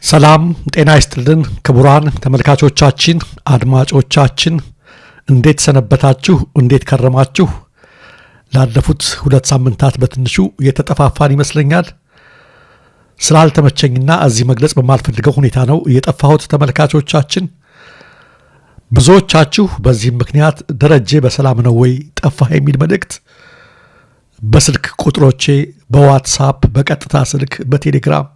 ሰላም ጤና ይስጥልን ክቡራን ተመልካቾቻችን አድማጮቻችን እንዴት ሰነበታችሁ እንዴት ከረማችሁ ላለፉት 2 ሳምንታት በትንሹ የተጠፋፋን ይመስለኛል ስላልተመቸኝና እዚህ መግለጽ በማልፈልገው ሁኔታ ነው የጠፋሁት ተመልካቾቻችን ብዙዎቻችሁ በዚህ ምክንያት ደረጀ በሰላም ነው ወይ ጠፋ የሚል መልእክት በስልክ ቁጥሮቼ በዋትስአፕ በቀጥታ ስልክ በቴሌግራም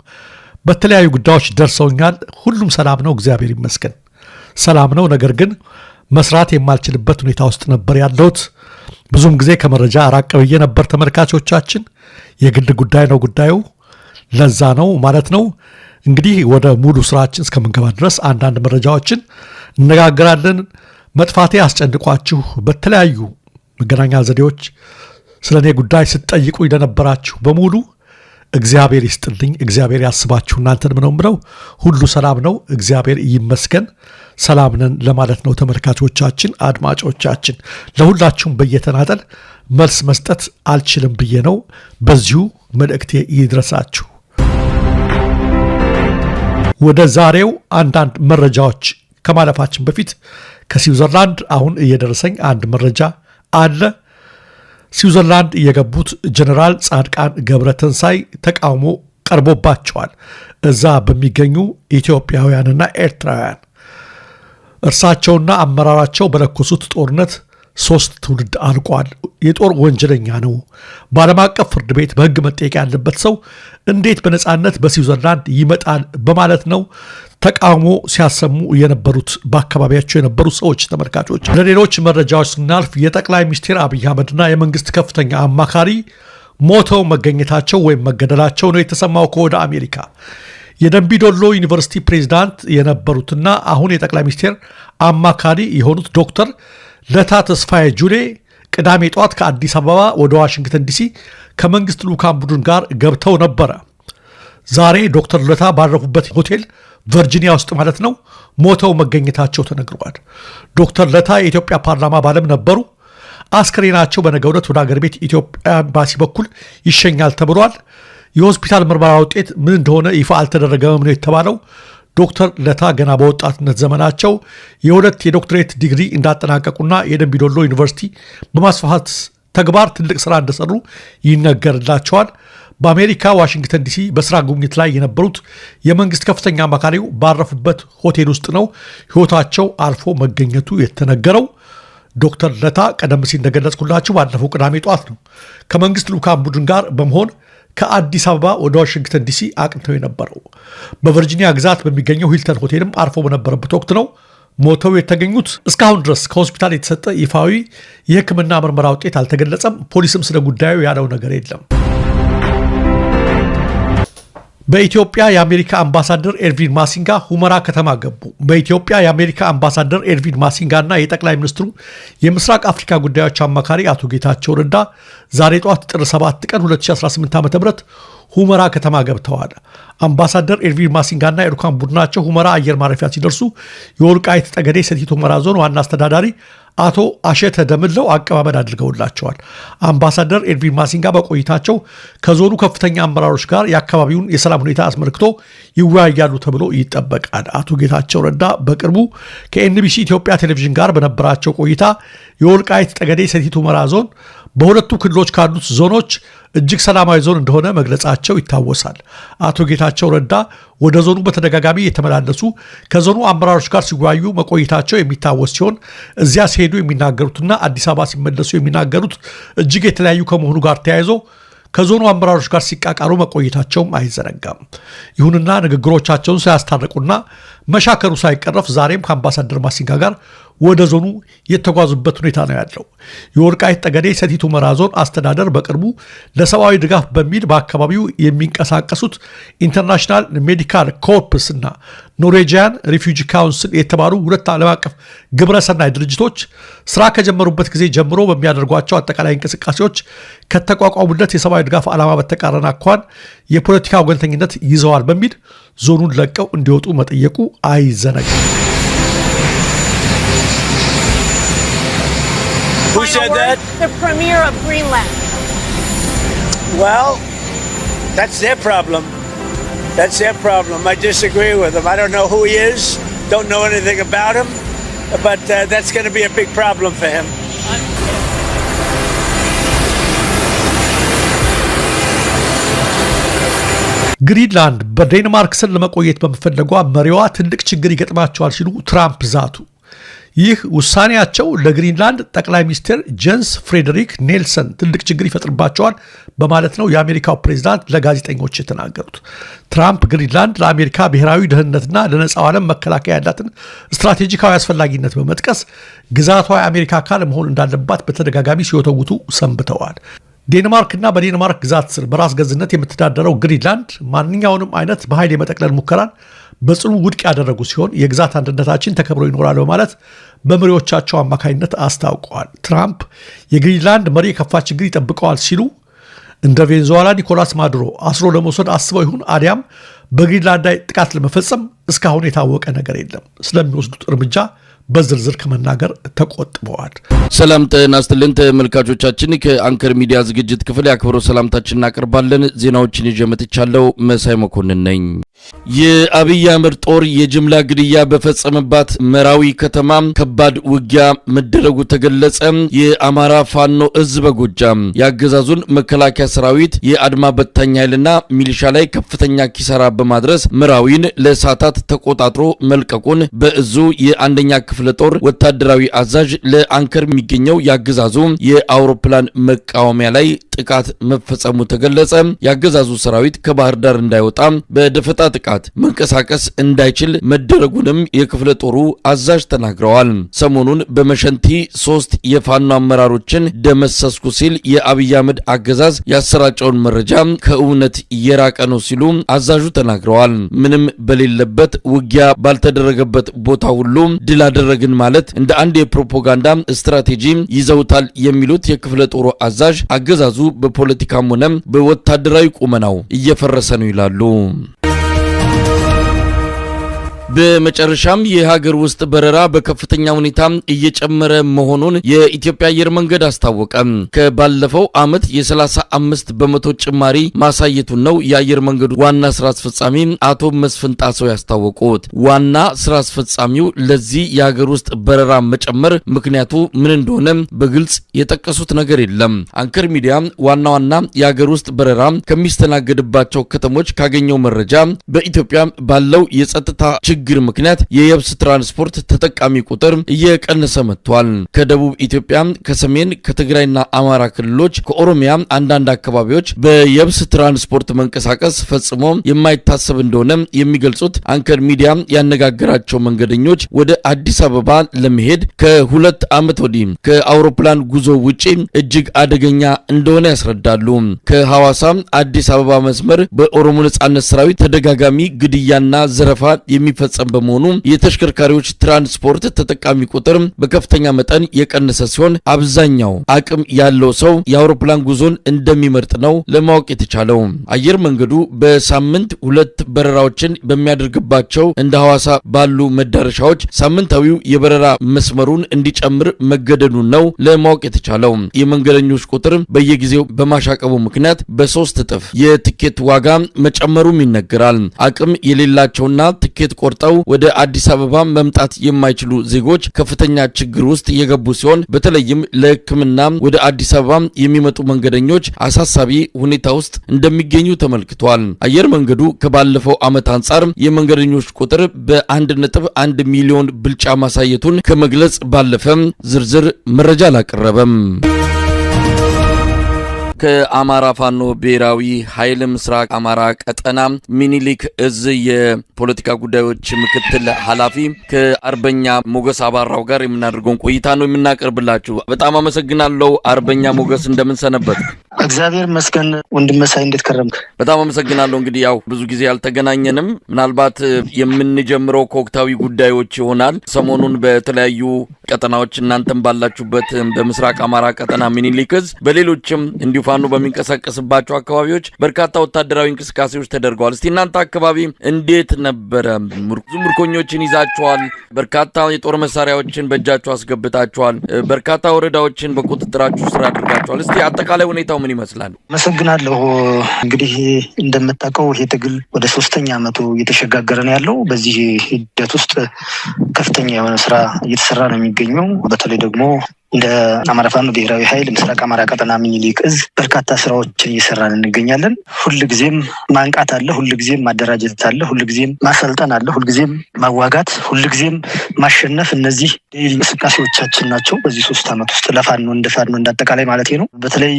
በተለያዩ ጉዳዮች ደርሰውኛል ሁሉም ሰላም ነው እግዚአብሔር ይመስገን ሰላም ነው ነገር ግን መስራት የማልችልበት ሁኔታ ውስጥ ነበር ያለሁት ብዙም ጊዜ ከመረጃ አራቀብዬ ነበር ተመልካቾቻችን የግል ጉዳይ ነው ጉዳዩ ለዛ ነው ማለት ነው እንግዲህ ወደ ሙሉ ስራችን እስከምንገባ ድረስ አንዳንድ መረጃዎችን እንነጋገራለን መጥፋቴ አስጨንቋችሁ በተለያዩ መገናኛ ዘዴዎች ስለኔ ጉዳይ ስትጠይቁ ይደነበራችሁ በሙሉ እግዚአብሔር ይስጥልኝ እግዚአብሔር ያስባችሁ እናንተንም ነው ምለው ሁሉ ሰላም ነው እግዚአብሔር ይመስገን ሰላም ነን ለማለት ነው ተመልካቾቻችን አድማጮቻችን ለሁላችሁም በየተናጠል መልስ መስጠት አልችልም ብዬ ነው በዚሁ መልእክቴ ይድረሳችሁ ወደ ዛሬው አንዳንድ መረጃዎች ከማለፋችን በፊት ከስዊዘርላንድ አሁን እየደረሰኝ አንድ መረጃ አለ ስዊዘርላንድ የገቡት ጀነራል ጻድቃን ገብረተንሳይ ተቃውሞ ቀርቦባቸዋል እዛ በሚገኙ ኢትዮጵያውያንና ኤርትራውያን እርሳቸውና አመራራቸው በለኮሱት ጦርነት 3 ትውልድ አልቋል የጦር ወንጀለኛ ነው በዓለም አቀፍ ፍርድ ቤት በህግ መጠየቅ ያለበት ሰው እንዴት በነጻነት በስዊዘርላንድ ይመጣል በማለት ነው ተቃውሞ ሲያሰሙ የነበሩት በአካባቢያቸው የነበሩ ሰዎች ተመልካቾች ለሌሎች መረጃዎች ስናልፍ የጠቅላይ ሚኒስትር አብይ አህመድና የመንግስት ከፍተኛ አማካሪ ሞተው መገኘታቸው ወይም መገደላቸው ነው የተሰማው ከወደ አሜሪካ የደምቢዶሎ ዩኒቨርሲቲ ፕሬዝዳንት የነበሩትና አሁን የጠቅላይ ሚኒስትር አማካሪ የሆኑት ዶክተር ለታ ተስፋዬ ጁሌ ቅዳሜ ጧት ከአዲስ አበባ ወደ ዋሽንግተን ዲሲ ከመንግስት ልኡካን ቡድን ጋር ገብተው ነበር ዛሬ ዶክተር ለታ ባረፉበት ሆቴል ቨርጂኒያ ውስጥ ማለት ነው ሞተው መገኘታቸው ተነግሯል ዶክተር ለታ የኢትዮጵያ ፓርላማ ባለም ነበሩ አስከሬናቸው በነገው ዕለት ወደ ሀገር ቤት ኢትዮጵያ ኤምባሲ በኩል ይሸኛል ተብሏል የሆስፒታል ምርመራ ውጤት ምን እንደሆነ ይፋ አልተደረገም ነው የተባለው ዶክተር ለታ ገና በወጣትነት ዘመናቸው የሁለት የዶክትሬት ዲግሪ እንዳጠናቀቁና የደምቢዶሎ ዩኒቨርሲቲ በማስፋፋት ተግባር ትልቅ ስራ እንደሰሩ ይነገርላቸዋል በአሜሪካ ዋሽንግተን ዲሲ በስራ ጉብኝት ላይ የነበሩት የመንግስት ከፍተኛ አማካሪው ባረፉበት ሆቴል ውስጥ ነው ህይወታቸው አልፎ መገኘቱ የተነገረው ዶክተር ለታ ቀደም ሲል እንደገለጽኩላችሁ ባለፈው ቅዳሜ ጧት ነው ከመንግስት ልኡካን ቡድን ጋር በመሆን ከአዲስ አበባ ወደ ዋሽንግተን ዲሲ አቅንተው የነበረው በቨርጂኒያ ግዛት በሚገኘው ሂልተን ሆቴልም አርፎ በነበረበት ወቅት ነው ሞተው የተገኙት እስካሁን ድረስ ከሆስፒታል የተሰጠ ይፋዊ የህክምና ምርመራ ውጤት አልተገለጸም ፖሊስም ስለ ጉዳዩ ያለው ነገር የለም በኢትዮጵያ የአሜሪካ አምባሳደር ኤርቪን ማሲንጋ ሁመራ ከተማ ገቡ በኢትዮጵያ የአሜሪካ አምባሳደር ኤርቪን ማሲንጋና የጠቅላይ ሚኒስትሩ የምስራቅ አፍሪካ ጉዳዮች አማካሪ አቶ ጌታቸው ረዳ ዛሬ ጧት ጥር 7 ቀን 2018 ዓ.ም ሁመራ ከተማ ገብተዋል አምባሳደር ኤርቪን ማሲንጋና የልኡካን ቡድናቸው ሁመራ አየር ማረፊያ ሲደርሱ የወልቃይት ጠገዴ ሰቲት ሁመራ ዞን ዋና አስተዳዳሪ አቶ አሸተ ደምለው አቀባበል አድርገውላቸዋል አምባሳደር ኤርቪን ማሲንጋ በቆይታቸው ከዞኑ ከፍተኛ አመራሮች ጋር የአካባቢውን የሰላም ሁኔታ አስመልክቶ ይወያያሉ ተብሎ ይጠበቃል አቶ ጌታቸው ረዳ በቅርቡ ከኤንቢሲ ኢትዮጵያ ቴሌቪዥን ጋር በነበራቸው ቆይታ የወልቃይት ጠገዴ ሰቲት ሁመራ ዞን በሁለቱ ክልሎች ካሉት ዞኖች እጅግ ሰላማዊ ዞን እንደሆነ መግለጻቸው ይታወሳል አቶ ጌታቸው ረዳ ወደ ዞኑ በተደጋጋሚ የተመላለሱ ከዞኑ አመራሮች ጋር ሲወያዩ መቆየታቸው የሚታወስ ሲሆን እዚያ ሲሄዱ የሚናገሩትና አዲስ አበባ ሲመለሱ የሚናገሩት እጅግ የተለያዩ ከመሆኑ ጋር ተያይዞ ከዞኑ አመራሮች ጋር ሲቃቃሩ መቆየታቸውም አይዘነጋም ይሁንና ንግግሮቻቸውን ሳያስታርቁና መሻከሩ ሳይቀረፍ ዛሬም ከአምባሳደር ማሲንጋ ጋር ወደ ዞኑ የተጓዙበት ሁኔታ ነው ያለው የወልቃይት ጠገዴ ሰቲት ሁመራ ዞን አስተዳደር በቅርቡ ለሰብአዊ ድጋፍ በሚል በአካባቢው የሚንቀሳቀሱት ኢንተርናሽናል ሜዲካል ኮርፕስ እና ኖርዌጂያን ሪፊውጂ ካውንስል የተባሉ ሁለት ዓለም አቀፍ ግብረሰናይ ድርጅቶች ስራ ከጀመሩበት ጊዜ ጀምሮ በሚያደርጓቸው አጠቃላይ እንቅስቃሴዎች ከተቋቋሙለት የሰብአዊ ድጋፍ ዓላማ በተቃረነ አኳኋን የፖለቲካ ወገንተኝነት ይዘዋል በሚል ዞኑን ለቀው እንዲወጡ መጠየቁ አይዘነጋም Who said that? The premier of Greenland. Well, that's their problem. That's their problem. I disagree with them. I don't know who he is, don't know anything about him, but that's going to be a big problem for him. ግሪንላንድ በዴንማርክ ስር ለመቆየት በመፈለጓ መሪዋ ትልቅ ችግር ይገጥማቸዋል ሲሉ ትራምፕ ዛቱ። ይህ ውሳኔያቸው ለግሪንላንድ ጠቅላይ ሚኒስትር ጄንስ ፍሬደሪክ ኔልሰን ትልቅ ችግር ይፈጥርባቸዋል በማለት ነው የአሜሪካው ፕሬዝዳንት ለጋዜጠኞች የተናገሩት። ትራምፕ ግሪንላንድ ለአሜሪካ ብሔራዊ ደህንነትና ለነጻው ዓለም መከላከያ ያላትን ስትራቴጂካዊ አስፈላጊነት በመጥቀስ ግዛቷ የአሜሪካ አካል መሆን እንዳለባት በተደጋጋሚ ሲወተውቱ ሰንብተዋል። ዴንማርክና በዴንማርክ ግዛት ስር በራስ ገዝነት የምትተዳደረው ግሪንላንድ ማንኛውንም አይነት በኃይል የመጠቅለል ሙከራን በጽኑ ውድቅ ያደረጉ ሲሆን የግዛት አንድነታችን ተከብሮ ይኖራል በማለት በመሪዎቻቸው አማካኝነት አስታውቀዋል። ትራምፕ የግሪንላንድ መሪ የከፋ ችግር ይጠብቀዋል ሲሉ እንደ ቬኔዙዌላ ኒኮላስ ማዱሮ አስሮ ለመውሰድ አስበው ይሁን አሊያም በግሪንላንድ ላይ ጥቃት ለመፈጸም እስካሁን የታወቀ ነገር የለም። ስለሚወስዱት እርምጃ በዝርዝር ከመናገር ተቆጥበዋል። ሰላም ጤና ይስጥልን ተመልካቾቻችን፣ ከአንከር ሚዲያ ዝግጅት ክፍል ያክብሮ ሰላምታችንን እናቀርባለን። ዜናዎችን ይዤ መጥቻለሁ። መሳይ መኮንን ነኝ። የአብይ አህመድ ጦር የጅምላ ግድያ በፈጸመባት መራዊ ከተማ ከባድ ውጊያ መደረጉ ተገለጸ። የአማራ ፋኖ እዝ በጎጃም ያገዛዙን መከላከያ ሰራዊት የአድማ በታኝ ኃይልና ሚሊሻ ላይ ከፍተኛ ኪሳራ በማድረስ መራዊን ለሰዓታት ተቆጣጥሮ መልቀቁን በእዙ የአንደኛ ክፍለ ጦር ወታደራዊ አዛዥ ለአንከር የሚገኘው ያገዛዙ የአውሮፕላን መቃወሚያ ላይ ጥቃት መፈጸሙ ተገለጸ። ያገዛዙ ሰራዊት ከባህር ዳር እንዳይወጣ በደፈጣ ጥቃት መንቀሳቀስ እንዳይችል መደረጉንም የክፍለ ጦሩ አዛዥ ተናግረዋል። ሰሞኑን በመሸንቲ 3 የፋኖ አመራሮችን ደመሰስኩ ሲል የአብይ አህመድ አገዛዝ ያሰራጨውን መረጃ ከእውነት የራቀ ነው ሲሉ አዛዡ ተናግረዋል። ምንም በሌለበት ውጊያ ባልተደረገበት ቦታ ሁሉ ድል አደረግን ማለት እንደ አንድ የፕሮፓጋንዳ ስትራቴጂ ይዘውታል የሚሉት የክፍለ ጦሩ አዛዥ አገዛዙ በፖለቲካም ሆነ በወታደራዊ ቁመናው እየፈረሰ ነው ይላሉ። በመጨረሻም የሀገር ውስጥ በረራ በከፍተኛ ሁኔታ እየጨመረ መሆኑን የኢትዮጵያ አየር መንገድ አስታወቀ። ከባለፈው ዓመት የ35 በመቶ ጭማሪ ማሳየቱን ነው የአየር መንገዱ ዋና ስራ አስፈጻሚ አቶ መስፍን ጣሰው ያስታወቁት። ዋና ስራ አስፈጻሚው ለዚህ የሀገር ውስጥ በረራ መጨመር ምክንያቱ ምን እንደሆነ በግልጽ የጠቀሱት ነገር የለም። አንከር ሚዲያ ዋና የሀገር ውስጥ በረራ ከሚስተናገድባቸው ከተሞች ካገኘው መረጃ በኢትዮጵያ ባለው የጸጥታ ችግር ምክንያት የየብስ ትራንስፖርት ተጠቃሚ ቁጥር እየቀነሰ መጥቷል። ከደቡብ ኢትዮጵያ፣ ከሰሜን፣ ከትግራይና አማራ ክልሎች፣ ከኦሮሚያ አንዳንድ አካባቢዎች በየብስ ትራንስፖርት መንቀሳቀስ ፈጽሞ የማይታሰብ እንደሆነ የሚገልጹት አንከር ሚዲያ ያነጋገራቸው መንገደኞች ወደ አዲስ አበባ ለመሄድ ከ2 ዓመት ወዲህ ከአውሮፕላን ጉዞ ውጪ እጅግ አደገኛ እንደሆነ ያስረዳሉ። ከሐዋሳ አዲስ አበባ መስመር በኦሮሞ ነጻነት ሰራዊት ተደጋጋሚ ግድያና ዘረፋ የሚፈጸም በመሆኑ የተሽከርካሪዎች ትራንስፖርት ተጠቃሚ ቁጥር በከፍተኛ መጠን የቀነሰ ሲሆን አብዛኛው አቅም ያለው ሰው የአውሮፕላን ጉዞን እንደሚመርጥ ነው ለማወቅ የተቻለው። አየር መንገዱ በሳምንት 2 በረራዎችን በሚያደርግባቸው እንደ ሐዋሳ ባሉ መዳረሻዎች ሳምንታዊው የበረራ መስመሩን እንዲጨምር መገደዱን ነው ለማወቅ የተቻለው። የመንገደኞች ቁጥር በየጊዜው በማሻቀቡ ምክንያት በ3 እጥፍ የትኬት ዋጋ መጨመሩም ይነገራል። አቅም የሌላቸውና ትኬት ቆርጠው ወደ አዲስ አበባ መምጣት የማይችሉ ዜጎች ከፍተኛ ችግር ውስጥ የገቡ ሲሆን በተለይም ለሕክምና ወደ አዲስ አበባ የሚመጡ መንገደኞች አሳሳቢ ሁኔታ ውስጥ እንደሚገኙ ተመልክቷል። አየር መንገዱ ከባለፈው ዓመት አንጻር የመንገደኞች ቁጥር በ1.1 ሚሊዮን ብልጫ ማሳየቱን ከመግለጽ ባለፈ ዝርዝር መረጃ አላቀረበም። ከአማራ ፋኖ ብሔራዊ ኃይል ምስራቅ አማራ ቀጠና ሚኒሊክ እዝ የፖለቲካ ጉዳዮች ምክትል ኃላፊ ከአርበኛ ሞገስ አባራው ጋር የምናደርገውን ቆይታ ነው የምናቀርብላችሁ። በጣም አመሰግናለሁ አርበኛ ሞገስ፣ እንደምን ሰነበት? እግዚአብሔር ይመስገን ወንድም መሳይ፣ እንዴት ከረምክ? በጣም አመሰግናለሁ። እንግዲህ ያው ብዙ ጊዜ ያልተገናኘንም፣ ምናልባት የምንጀምረው ከወቅታዊ ጉዳዮች ይሆናል። ሰሞኑን በተለያዩ ቀጠናዎች እናንተም ባላችሁበት በምስራቅ አማራ ቀጠና ሚኒሊክ እዝ በሌሎችም እንዲሁ ፋኖ በሚንቀሳቀስባቸው አካባቢዎች በርካታ ወታደራዊ እንቅስቃሴዎች ተደርገዋል። እስቲ እናንተ አካባቢ እንዴት ነበረ? ምርኮኞችን ይዛችኋል፣ በርካታ የጦር መሳሪያዎችን በእጃችሁ አስገብታችኋል፣ በርካታ ወረዳዎችን በቁጥጥራችሁ ስር አድርጋችኋል። እስቲ አጠቃላይ ሁኔታው ምን ይመስላል? አመሰግናለሁ። እንግዲህ እንደምታውቀው ይሄ ትግል ወደ 3ኛ ዓመቱ እየተሸጋገረ ነው ያለው። በዚህ ሂደት ውስጥ ከፍተኛ የሆነ ስራ እየተሰራ ነው የሚገኘው። በተለይ ደግሞ እንደ አማራ ፋኖ ብሔራዊ ኃይል ምስራቅ አማራ ቀጠና ሚኒሊክ እዝ በርካታ ስራዎችን እየሰራን እንገኛለን። ሁልጊዜም ማንቃት አለ፣ ሁልጊዜም ማደራጀት አለ፣ ሁልጊዜም ማሰልጠን አለ፣ ሁልጊዜም ማዋጋት፣ ሁልጊዜም ማሸነፍ። እነዚህ እንቅስቃሴዎቻችን ናቸው በዚህ 3 ዓመት ውስጥ ለፋኖ እንዳጠቃላይ ማለት ነው። በተለይ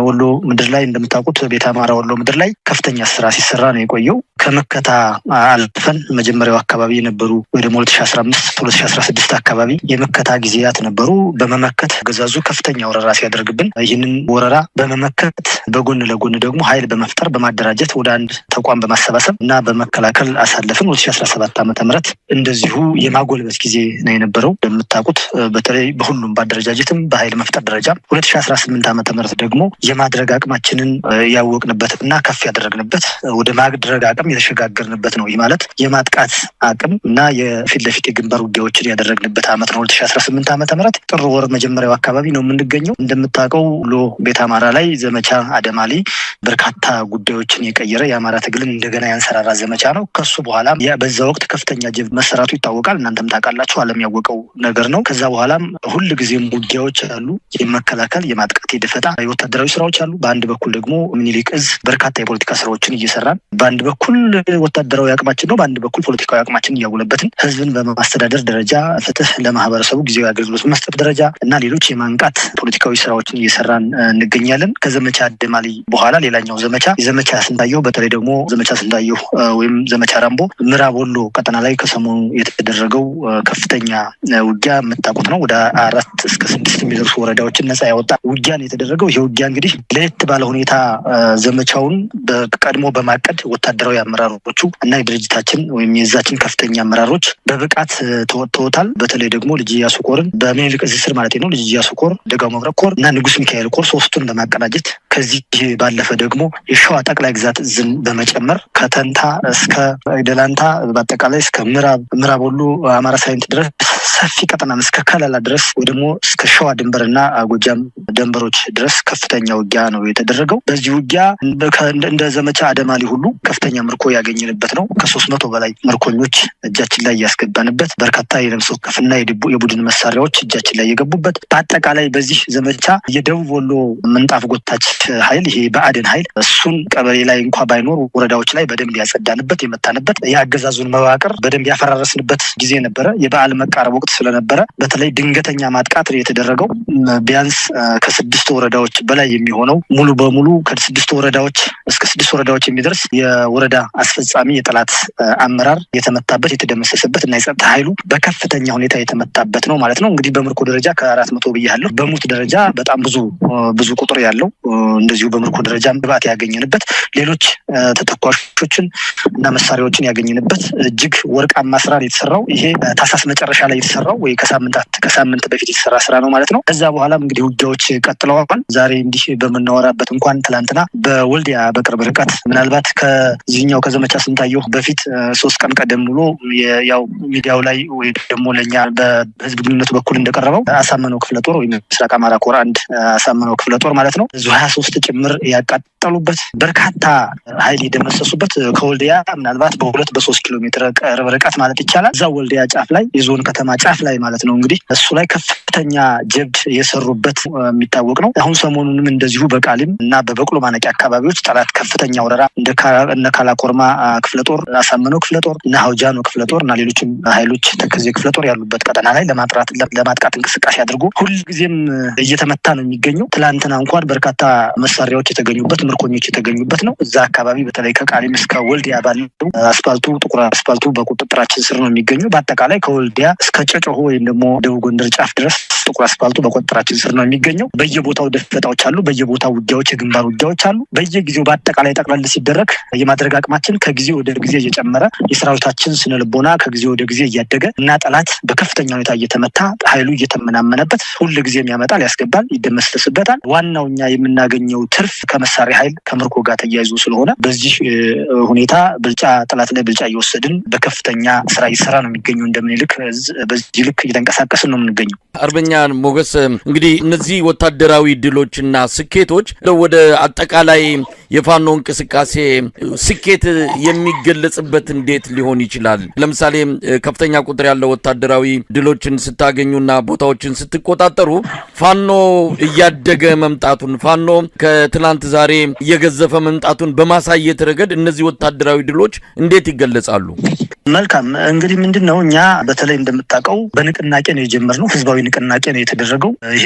ወሎ ምድር ላይ እንደምታውቁት ቤተ አማራ ወሎ ምድር ላይ ከፍተኛ ስራ ሲሰራ ነው የቆየው። ከመከታ አልፈን መጀመሪያው አካባቢ የነበሩ ወይ ደግሞ 2015-2016 አካባቢ የመከታ ጊዜያት ነበሩ። በመመከት ገዛዙ ከፍተኛ ወረራ ሲያደርግብን ይህንን ወረራ በመመከት በጎን ለጎን ደግሞ ኃይል በመፍጠር በማደራጀት ወደ አንድ ተቋም በማሰባሰብ እና በመከላከል አሳለፍን። 2017 ዓ.ም እንደዚሁ የማጎልበት ጊዜ ነው የነበረው እንደምታውቁት፣ በተለይ በሁሉም በአደረጃጀትም በኃይል መፍጠር ደረጃ። 2018 ዓ.ም ደግሞ የማድረግ አቅማችንን ያወቅንበት እና ከፍ ያደረግንበት ወደ ማድረግ አቅም የተሸጋገርንበት ነው። ይህ ማለት የማጥቃት አቅም እና የፊት ለፊት የግንባር ውጊያዎችን ያደረግንበት ዓመት ነው። 2018 ዓ.ም ጥር ወር መጀመሪያው አካባቢ ነው የምንገኘው። እንደምታውቀው ሎ ቤተ አማራ ላይ ዘመቻ አደማሊ በርካታ ጉዳዮችን የቀየረ የአማራ ትግልን እንደገና ያንሰራራ ዘመቻ ነው። ከሱ በኋላ በዛ ወቅት ከፍተኛ ጀብድ መሰራቱ ይታወቃል። እናንተም ታውቃላችሁ፣ ዓለም ያወቀው ነገር ነው። ከዛ በኋላም ሁልጊዜም ውጊያዎች አሉ፣ የመከላከል የማጥቃት የደፈጣ የወታደራዊ ስራዎች አሉ። በአንድ በኩል ደግሞ ሚኒሊክ እዝ በርካታ የፖለቲካ ስራዎችን እየሰራን፣ በአንድ በኩል ወታደራዊ አቅማችን ነው፣ በአንድ በኩል ፖለቲካዊ አቅማችን እያጎለበትን ህዝብን በማስተዳደር ደረጃ ፍትህ ለማህበረሰቡ ጊዜያዊ አገልግሎት መስጠት ደረጃ እና ሌሎች የማንቃት ፖለቲካዊ ስራዎችን እየሰራን እንገኛለን። ከዘመቻ አደማሊ በኋላ ሌላኛው ዘመቻ ስንታየው፣ በተለይ ደግሞ ዘመቻ ስንታየው ወይም ዘመቻ ራምቦ ምዕራብ ወሎ ቀጠና ላይ ከሰሞኑ የተደረገው ከፍተኛ ውጊያ የምታውቁት ነው። ወደ 4 እስከ 6 የሚደርሱ ወረዳዎችን ነጻ ያወጣ ውጊያን የተደረገው። ይሄ ውጊያ እንግዲህ ለየት ባለ ሁኔታ ዘመቻውን በቀድሞ በማቀድ ወታደራዊ አመራሮቹ እና የድርጅታችን ወይም የዛችን ከፍተኛ አመራሮች በብቃት ተወጥተውታል። በተለይ ደግሞ ልጅ ኢያሱ ኮርን በሚኒሊክ እዝ ስር ማለት ነው ልጅ ኢያሱ ኮር፣ ደጋው መብረቅ ኮር እና ንጉስ ሚካኤል ኮር ሶስቱን በማቀናጀት ከዚህ ባለፈ ደግሞ የሸዋ ጠቅላይ ግዛት እዝን በመጨመር ከተንታ እስከ ደላንታ በአጠቃላይ እስከ ምዕራብ ወሎ አማራ ሳይንት ድረስ ሰፊ ቀጠናን እስከ ከለላ ድረስ ወይ ደግሞ እስከ ሸዋ ድንበርና ጎጃም ድንበሮች ድረስ ከፍተኛ ውጊያ ነው የተደረገው። በዚህ ውጊያ እንደ ዘመቻ አደማሊ ሁሉ ከፍተኛ ምርኮ ያገኘንበት ነው። ከ300 በላይ ምርኮኞች እጃችን ላይ ያስገባንበት፣ በርካታ የነፍስ ወከፍና የቡድን መሳሪያዎች እጃችን ላይ የገቡበት፣ በአጠቃላይ በዚህ ዘመቻ የደቡብ ወሎ ምንጣፍ ጎታች ኃይል ይሄ በአደን ኃይል እሱን ቀበሌ ላይ እንኳ ባይኖር ወረዳዎች ላይ በደንብ ያጸዳንበት፣ የመታንበት፣ የአገዛዙን መዋቅር በደንብ ያፈራረስንበት ጊዜ ነበረ። የበዓል መቃረብ ወቅት ስለነበረ በተለይ ድንገተኛ ማጥቃት የተደረገው ቢያንስ ከ6 ወረዳዎች በላይ የሚሆነው ሙሉ በሙሉ ከ6 ወረዳዎች እስከ 6 ወረዳዎች የሚደርስ የወረዳ አስፈጻሚ የጠላት አመራር የተመታበት የተደመሰሰበት እና የጸጥታ ኃይሉ በከፍተኛ ሁኔታ የተመታበት ነው ማለት ነው። እንግዲህ በምርኮ ደረጃ ከ400 ብያለሁ። በሙት ደረጃ በጣም ብዙ ቁጥር ያለው እንደዚሁ በምርኮ ደረጃ ግብዓት ያገኘንበት፣ ሌሎች ተተኳሾችን እና መሳሪያዎችን ያገኘንበት እጅግ ወርቃማ ስራ የተሰራው ይሄ ታህሳስ መጨረሻ ላይ የተሰራው ወይ ከሳምንት በፊት የተሰራ ስራ ነው ማለት ነው። ከዛ በኋላም እንግዲህ ውጊያዎች ቀጥለዋል። ዛሬ እንዲህ በምናወራበት እንኳን ትላንትና በወልዲያ በቅርብ ርቀት ምናልባት ከዚህኛው ከዘመቻ ስንታየው በፊት 3 ቀን ቀደም ብሎ ያው ሚዲያው ላይ ወይ ደግሞ ለኛ በህዝብ ግንኙነቱ በኩል እንደቀረበው አሳመነው ክፍለ ጦር ወይ ምስራቅ አማራ ኮር 1 አሳመነው ክፍለ ጦር ማለት ነው 23 ጭምር ያቃጠሉበት፣ በርካታ ኃይል የደመሰሱበት፣ ከወልዲያ ምናልባት በ2-3 ኪሎ ሜትር ቅርብ ርቀት ማለት ይቻላል እዛ ወልዲያ ጫፍ ላይ የዞን ከተማ ጫፍ ላይ ማለት ነው እንግዲህ እሱ ላይ ከፍተኛ ጀብድ የሰሩበት የሚታወቅ ነው። አሁን ሰሞኑንም እንደዚሁ በቃሊም እና በበቅሎ ማነቂያ አካባቢዎች ጠላት ከፍተኛ ወረራ እንደ ካላኮርማ ክፍለ ጦር፣ አሳመነው ክፍለ ጦር እና ሀውጃኖ ክፍለ ጦር እና ሌሎችም ኃይሎች ተከዜ ክፍለ ጦር ያሉበት ቀጠና ላይ ለማጥቃት እንቅስቃሴ አድርጎ ሁልጊዜም እየተመታ ነው የሚገኘው። ትላንትና እንኳን በርካታ መሳሪያዎች የተገኙበት፣ ምርኮኞች የተገኙበት ነው። እዛ አካባቢ በተለይ ከቃሊም እስከ ወልዲያ ባለው አስፓልቱ ጥቁር አስፓልቱ በቁጥጥራችን ስር ነው የሚገኘው። በአጠቃላይ ከወልዲያ እስከ ጨጨሆ ወይም ደግሞ ደቡብ ጎንደር ጫፍ ድረስ ጥቁር አስፋልቱ በቁጥጥራችን ስር ነው የሚገኘው። በየቦታው ደፈጣዎች አሉ፣ በየቦታው ውጊያዎች፣ የግንባር ውጊያዎች አሉ። በየጊዜው በአጠቃላይ ጠቅላላ ሲደረግ የማድረግ አቅማችን ከጊዜ ወደ ጊዜ እየጨመረ የሰራዊታችን ስነልቦና ከጊዜ ወደ ጊዜ እያደገ እና ጠላት በከፍተኛ ሁኔታ እየተመታ ኃይሉ እየተመናመነበት ሁሉ ጊዜም ያመጣል፣ ያስገባል፣ ይደመሰስበታል። ዋናው እኛ የምናገኘው ትርፍ ከመሳሪያ ኃይል ከምርኮ ጋር ተያይዞ ስለሆነ በዚህ ሁኔታ ብልጫ ጠላት ላይ ብልጫ እየወሰድን በከፍተኛ ስራ እየሰራ ነው የሚገኘው። እንደምንልክ በዚህ ልክ እየተንቀሳቀስን ነው የምንገኘው። አርበኛ ሞገስ እንግዲህ እነዚህ ወታደራዊ ድሎችና ስኬቶች ወደ አጠቃላይ የፋኖ እንቅስቃሴ ስኬት የሚገለጽበት እንዴት ሊሆን ይችላል? ለምሳሌ ከፍተኛ ቁጥር ያለው ወታደራዊ ድሎችን ስታገኙና ቦታዎችን ስትቆጣጠሩ ፋኖ እያደገ መምጣቱን ፋኖ ከትላንት ዛሬ እየገዘፈ መምጣቱን በማሳየት ረገድ እነዚህ ወታደራዊ ድሎች እንዴት ይገለጻሉ? መልካም እንግዲህ ምንድነው እኛ በተለይ እንደምታውቀው በንቅናቄ ነው የጀመርነው። ህዝባዊ ንቅናቄ ነው የተደረገው። ይሄ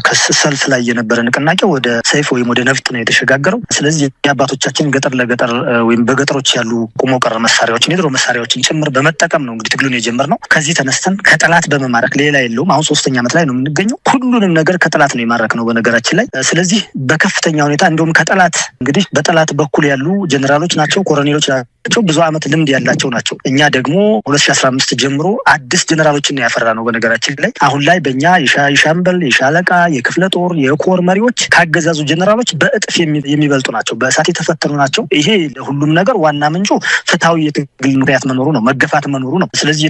ከሰልፍ ላይ የነበረ ንቅናቄ ወደ ሰይፍ ወይም ወደ ነፍጥ ነው የተሸጋገረው። ስለዚህ የአባቶቻችን ገጠር ለገጠር ወይም በገጠሮች ያሉ ቁሞ ቀር መሳሪያዎችን የድሮ መሳሪያዎችን ጭምር በመጠቀም ነው እንግዲህ ትግሉን የጀመርነው። ከዚህ ተነስተን ከጠላት በመማረክ ሌላ የለውም። አሁን 3ኛ ዓመት ላይ ነው የምንገኘው። ሁሉንም ነገር ከጠላት ነው የማረክ ነው በነገራችን ላይ። ስለዚህ በከፍተኛ ሁኔታ እንደውም ከጠላት እንግዲህ በጠላት በኩል ያሉ ጀነራሎች ናቸው፣ ኮሎኔሎች ናቸው፣ ብዙ ዓመት ልምድ ያላቸው ናቸው። እኛ ደግሞ 2015 ጀምሮ አዲስ ጀነራሎችን ያፈራ ነው በነገራችን ላይ። አሁን ላይ በእኛ የሻምበል፣ የሻለቃ፣ የክፍለ ጦር፣ የኮር መሪዎች ካገዛዙ ጀነራሎች በእጥፍ የሚበልጡ ናቸው፣ በእሳት የተፈተኑ ናቸው። ይሄ ለሁሉም ነገር ዋና ምንጩ ፍትሃዊ የትግል ምክንያት መኖሩ ነው፣ መገፋት መኖሩ ነው። ስለዚህ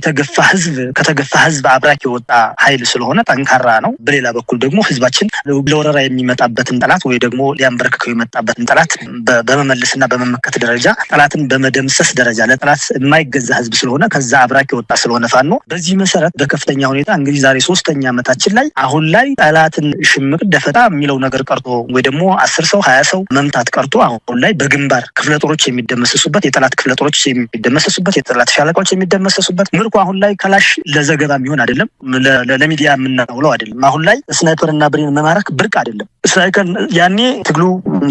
ከተገፋ ህዝብ አብራክ የወጣ ኃይል ስለሆነ ጠንካራ ነው። በሌላ በኩል ደግሞ ህዝባችን ለወረራ የሚመጣበትን ጠላት ወይ ደግሞ ሊያንበረክከው የመጣበትን ጠላት በመመለስና በመመከት ደረጃ ጠላትን በመደምሰስ ደረጃ ለጠላት የማይገዛ ህዝብ ስለሆነ ከዛ አብራክ የወጣ ስለሆነ ፋኖ በዚህ መሰረት በከፍተኛ ሁኔታ እንግዲህ ዛሬ 3ኛ ዓመታችን ላይ አሁን ላይ ጠላትን ሽምቅ ደፈጣ የሚለው ነገር ቀርቶ ወይ ደግሞ 10 ሰው 20 ሰው መምታት ቀርቶ አሁን ላይ በግንባር ክፍለ ጦሮች የሚደመሰሱበት፣ የጠላት ክፍለ ጦሮች የሚደመሰሱበት፣ የጠላት ሻለቃዎች የሚደመሰሱበት ምርኮ አሁን ላይ ከላሽ ለዘገባ የሚሆን አይደለም፣ ለሚዲያ የምናውለው አይደለም። አሁን ላይ ስናይፐርና ብሬን መማረክ ብርቅ አይደለም። ስናይፐር ያኔ ትግሉ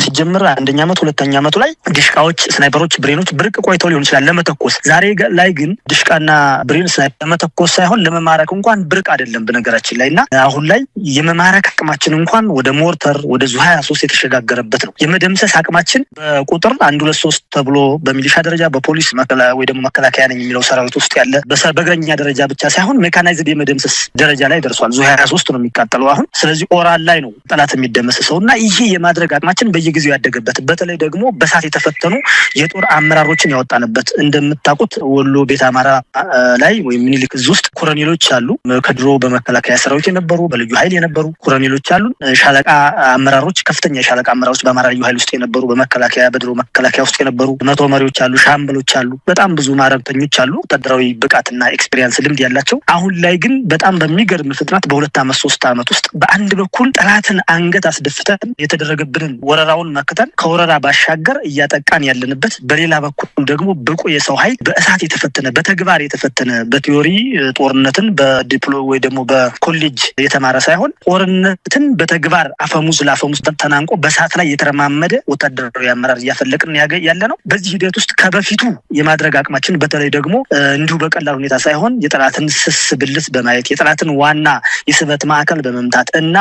ሲጀምር 1ኛ ዓመት 2ኛ ዓመቱ ላይ ዲሽቃዎች፣ ስናይፐሮች፣ ብሬኖች ብርቅ ቆይተው ሊሆን ይችላል ለመተኮስ። ዛሬ ላይ ግን ድሽቃና ብሬን ስናይፐር ለመተኮስ ሳይሆን ለመማረክ እንኳን ብርቅ አይደለም በነገራችን ላይ። እና አሁን ላይ የመማረክ አቅማችን እንኳን ወደ ሞርተር ወደ ዙ 23 የተሸጋገረበት ነው። የመደምሰስ አቅማችን በቁጥር 1 2 3 ተብሎ በሚሊሻ ደረጃ በፖሊስ ወይ ደግሞ መከላከያ ነኝ የሚለው ሰራዊት ውስጥ ያለ በእግረኛ ደረጃ ብቻ ሳይሆን ሜካናይዝድ የመደምሰስ ደረጃ ላይ ደርሷል። ዙ 23 ነው የሚቃጠለው አሁን። ስለዚህ ኦራል ላይ ነው ጠላት የሚደመሰሰው እና ይሄ የማድረግ አቅማችን በየጊዜው ያደገበት፣ በተለይ ደግሞ በሳት የተፈተኑ የጦር አመራሮችን ያወጣንበት። እንደምታውቁት ወሎ ቤት አማራ ላይ ወይም ምኒልክ እዝ ውስጥ ኮሎኔሎች አሉ። ከድሮ በመከላከያ ሰራዊት የነበሩ በልዩ ኃይል የነበሩ ኮሎኔሎች አሉ። ሻለቃ አመራሮች፣ ከፍተኛ የሻለቃ አመራሮች በአማራ ልዩ ኃይል ውስጥ የነበሩ፣ በመከላከያ በድሮ መከላከያ ውስጥ የነበሩ መቶ መሪዎች አሉ፣ ሻምበሎች አሉ፣ በጣም ብዙ ማረብተኞች አሉ፣ ወታደራዊ ብቃትና ኤክስፒሪየንስ ልምድ ያላቸው። አሁን ላይ ግን በጣም በሚገርም ፍጥነት በ2 ዓመት 3 ዓመት ውስጥ በአንድ በኩል ጠላትን አንገት አስደፍተን የተደረገብንን ወረራውን መክተን ከወረራ ባሻገር እያጠቃን ያለንበት፣ በሌላ በኩል ደግሞ ብቁ የሰው ኃይል በእሳት የተፈተነ በተግባር የተፈተነ በቲዮሪ ጦርነትን በዲፕሎ ወይ ደግሞ በኮሌጅ የተማረ ሳይሆን ጦርነትን በተግባር አፈሙዝ ለአፈሙዝ ተናንቆ በእሳት ላይ የተረማመደ ወታደራዊ አመራር እያፈለቅን ያለ ነው። በዚህ ሂደት ውስጥ ከበፊቱ የማድረግ አቅማችን በተለይ ደግሞ እንዲሁ በቀላል ሁኔታ ሳይሆን የጠላትን ስስ ብልት በማየት የጠላትን ዋና የስበት ማዕከል በመምታት እና